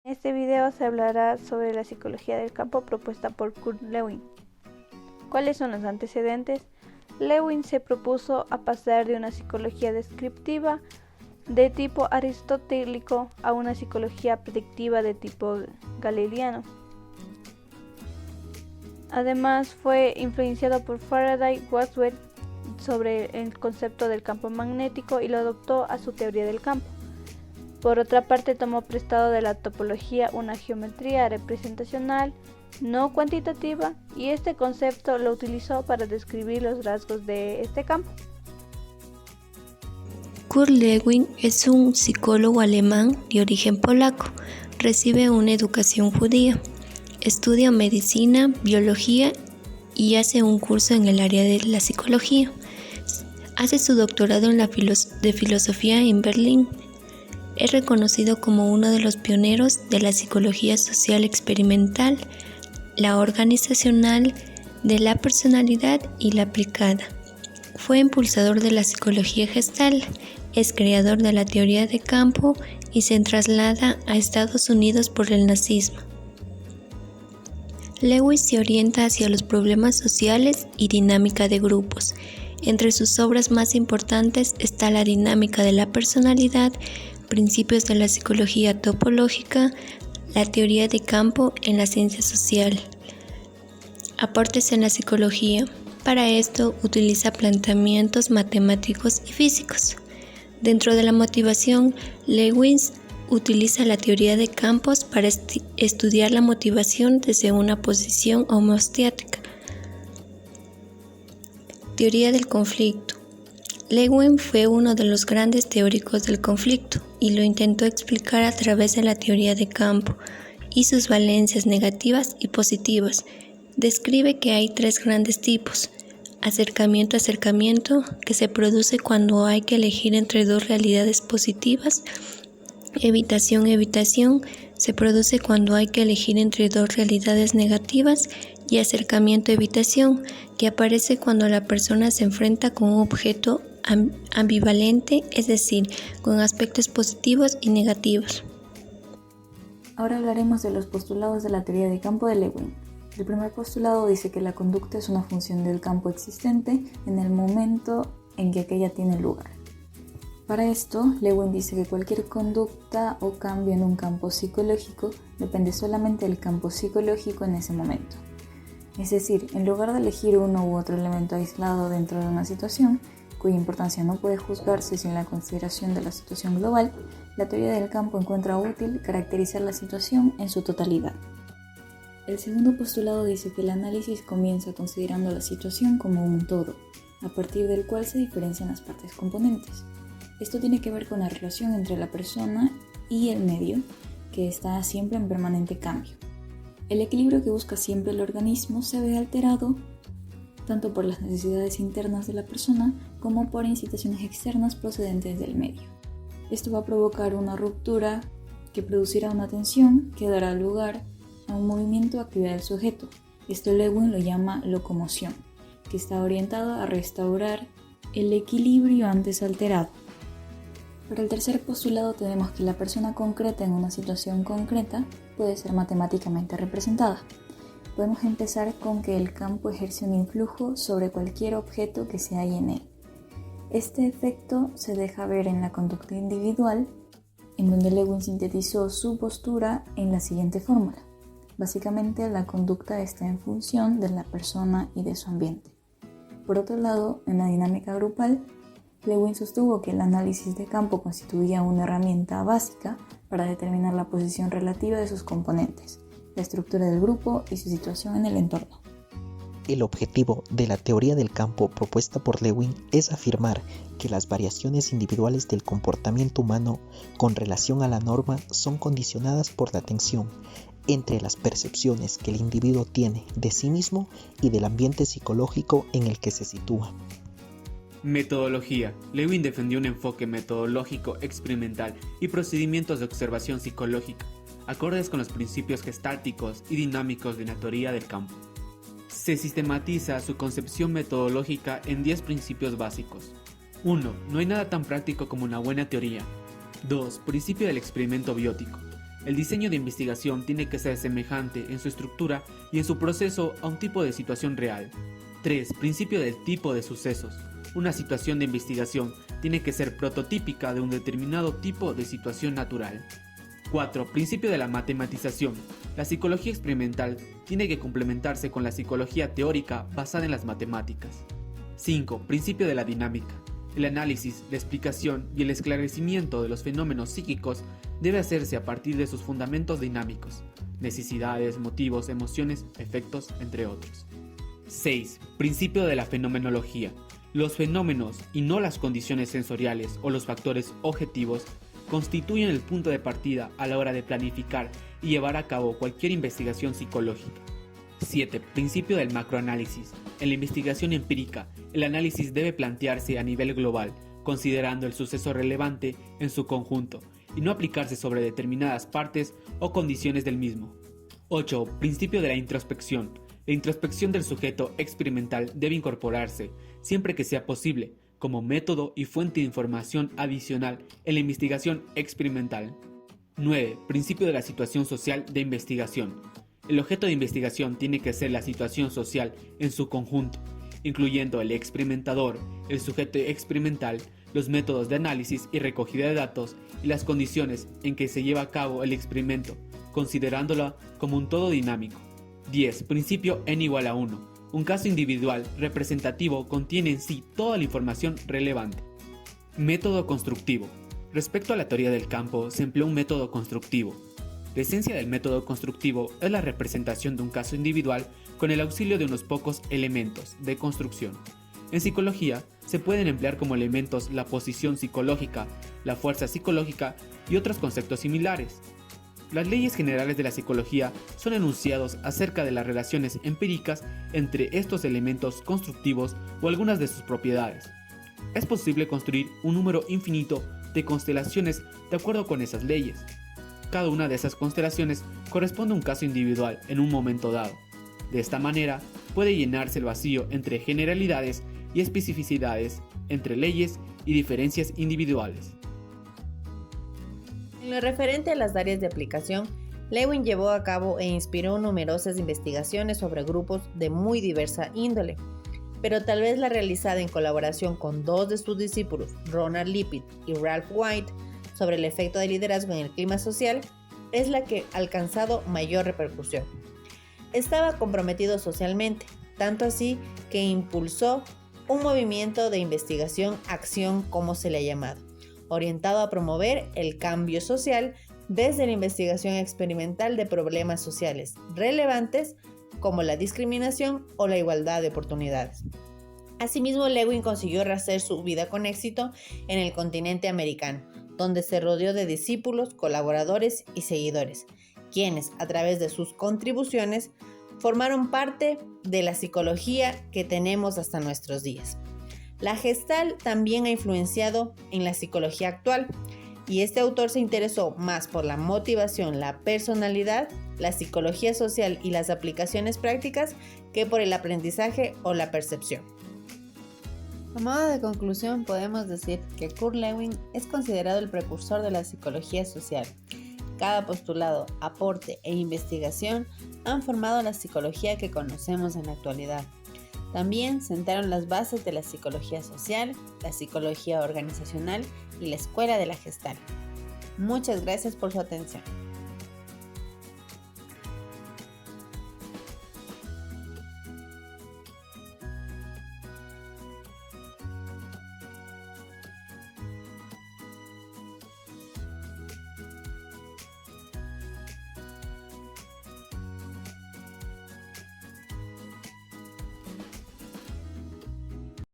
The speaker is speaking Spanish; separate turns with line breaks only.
En este video se hablará sobre la psicología del campo propuesta por Kurt Lewin. ¿Cuáles son los antecedentes? Lewin se propuso a pasar de una psicología descriptiva de tipo aristotélico a una psicología predictiva de tipo galileano. Además, fue influenciado por Faraday Boswell sobre el concepto del campo magnético y lo adoptó a su teoría del campo. Por otra parte, tomó prestado de la topología una geometría representacional no cuantitativa y este concepto lo utilizó para describir los rasgos de este campo.
Kurt Lewin es un psicólogo alemán de origen polaco. Recibe una educación judía. Estudia medicina, biología y hace un curso en el área de la psicología. Hace su doctorado en de filosofía en Berlín. Es reconocido como uno de los pioneros de la psicología social experimental, la organizacional, de la personalidad y la aplicada. Fue impulsador de la psicología gestal, es creador de la teoría de campo y se traslada a Estados Unidos por el nazismo. Lewis se orienta hacia los problemas sociales y dinámica de grupos. Entre sus obras más importantes está la dinámica de la personalidad, principios de la psicología topológica, la teoría de campo en la ciencia social. Aportes en la psicología. Para esto utiliza planteamientos matemáticos y físicos. Dentro de la motivación, Lewis utiliza la teoría de campos para estudiar la motivación desde una posición homeostática. Teoría del conflicto. Lewin fue uno de los grandes teóricos del conflicto y lo intentó explicar a través de la teoría de campo y sus valencias negativas y positivas. Describe que hay tres grandes tipos. Acercamiento, que se produce cuando hay que elegir entre dos realidades positivas. Evitación, se produce cuando hay que elegir entre dos realidades negativas. Y acercamiento-evitación, que aparece cuando la persona se enfrenta con un objeto ambivalente, es decir, con aspectos positivos y negativos.
Ahora hablaremos de los postulados de la teoría de campo de Lewin. El primer postulado dice que la conducta es una función del campo existente en el momento en que aquella tiene lugar. Para esto, Lewin dice que cualquier conducta o cambio en un campo psicológico depende solamente del campo psicológico en ese momento. Es decir, en lugar de elegir uno u otro elemento aislado dentro de una situación, cuya importancia no puede juzgarse sin la consideración de la situación global, la teoría del campo encuentra útil caracterizar la situación en su totalidad. El segundo postulado dice que el análisis comienza considerando la situación como un todo, a partir del cual se diferencian las partes componentes. Esto tiene que ver con la relación entre la persona y el medio, que está siempre en permanente cambio. El equilibrio que busca siempre el organismo se ve alterado tanto por las necesidades internas de la persona como por incitaciones externas procedentes del medio. Esto va a provocar una ruptura que producirá una tensión que dará lugar a un movimiento o actividad del sujeto. Esto Lewin lo llama locomoción, que está orientado a restaurar el equilibrio antes alterado. Para el tercer postulado tenemos que la persona concreta en una situación concreta puede ser matemáticamente representada. Podemos empezar con que el campo ejerce un influjo sobre cualquier objeto que se halle en él. Este efecto se deja ver en la conducta individual, en donde Lewin sintetizó su postura en la siguiente fórmula. Básicamente, la conducta está en función de la persona y de su ambiente. Por otro lado, en la dinámica grupal, Lewin sostuvo que el análisis de campo constituía una herramienta básica para determinar la posición relativa de sus componentes, la estructura del grupo y su situación en el entorno.
El objetivo de la teoría del campo propuesta por Lewin es afirmar que las variaciones individuales del comportamiento humano con relación a la norma son condicionadas por la tensión entre las percepciones que el individuo tiene de sí mismo y del ambiente psicológico en el que se sitúa.
Metodología. Lewin defendió un enfoque metodológico experimental y procedimientos de observación psicológica, acordes con los principios gestálticos y dinámicos de la teoría del campo. Se sistematiza su concepción metodológica en 10 principios básicos. 1. No hay nada tan práctico como una buena teoría. 2. Principio del experimento biótico. El diseño de investigación tiene que ser semejante en su estructura y en su proceso a un tipo de situación real. 3. Principio del tipo de sucesos. Una situación de investigación tiene que ser prototípica de un determinado tipo de situación natural. 4. Principio de la matematización. La psicología experimental tiene que complementarse con la psicología teórica basada en las matemáticas. 5. Principio de la dinámica. El análisis, la explicación y el esclarecimiento de los fenómenos psíquicos debe hacerse a partir de sus fundamentos dinámicos, necesidades, motivos, emociones, efectos, entre otros. 6. Principio de la fenomenología. Los fenómenos y no las condiciones sensoriales o los factores objetivos constituyen el punto de partida a la hora de planificar y llevar a cabo cualquier investigación psicológica. 7. Principio del macroanálisis. En la investigación empírica, el análisis debe plantearse a nivel global, considerando el suceso relevante en su conjunto, y no aplicarse sobre determinadas partes o condiciones del mismo. 8. Principio de la introspección. La introspección del sujeto experimental debe incorporarse, siempre que sea posible, como método y fuente de información adicional en la investigación experimental. 9. Principio de la situación social de investigación. El objeto de investigación tiene que ser la situación social en su conjunto, incluyendo el experimentador, el sujeto experimental, los métodos de análisis y recogida de datos y las condiciones en que se lleva a cabo el experimento, considerándola como un todo dinámico. 10. Principio n igual a 1. Un caso individual representativo contiene en sí toda la información relevante. Método constructivo. Respecto a la teoría del campo, se empleó un método constructivo. La esencia del método constructivo es la representación de un caso individual con el auxilio de unos pocos elementos de construcción. En psicología, se pueden emplear como elementos la posición psicológica, la fuerza psicológica y otros conceptos similares. Las leyes generales de la psicología son enunciados acerca de las relaciones empíricas entre estos elementos constructivos o algunas de sus propiedades. Es posible construir un número infinito de constelaciones de acuerdo con esas leyes. Cada una de esas constelaciones corresponde a un caso individual en un momento dado. De esta manera, puede llenarse el vacío entre generalidades y especificidades, entre leyes y diferencias individuales.
En lo referente a las áreas de aplicación, Lewin llevó a cabo e inspiró numerosas investigaciones sobre grupos de muy diversa índole, pero tal vez la realizada en colaboración con dos de sus discípulos, Ronald Lippitt y Ralph White, sobre el efecto de liderazgo en el clima social, es la que ha alcanzado mayor repercusión. Estaba comprometido socialmente, tanto así que impulsó un movimiento de investigación-acción, como se le ha llamado, orientado a promover el cambio social desde la investigación experimental de problemas sociales relevantes como la discriminación o la igualdad de oportunidades. Asimismo, Lewin consiguió rehacer su vida con éxito en el continente americano, donde se rodeó de discípulos, colaboradores y seguidores, quienes, a través de sus contribuciones, formaron parte de la psicología que tenemos hasta nuestros días. La Gestalt también ha influenciado en la psicología actual, y este autor se interesó más por la motivación, la personalidad, la psicología social y las aplicaciones prácticas que por el aprendizaje o la percepción. A modo de conclusión, podemos decir que Kurt Lewin es considerado el precursor de la psicología social. Cada postulado, aporte e investigación han formado la psicología que conocemos en la actualidad. También sentaron las bases de la psicología social, la psicología organizacional y la escuela de la Gestalt. Muchas gracias por su atención.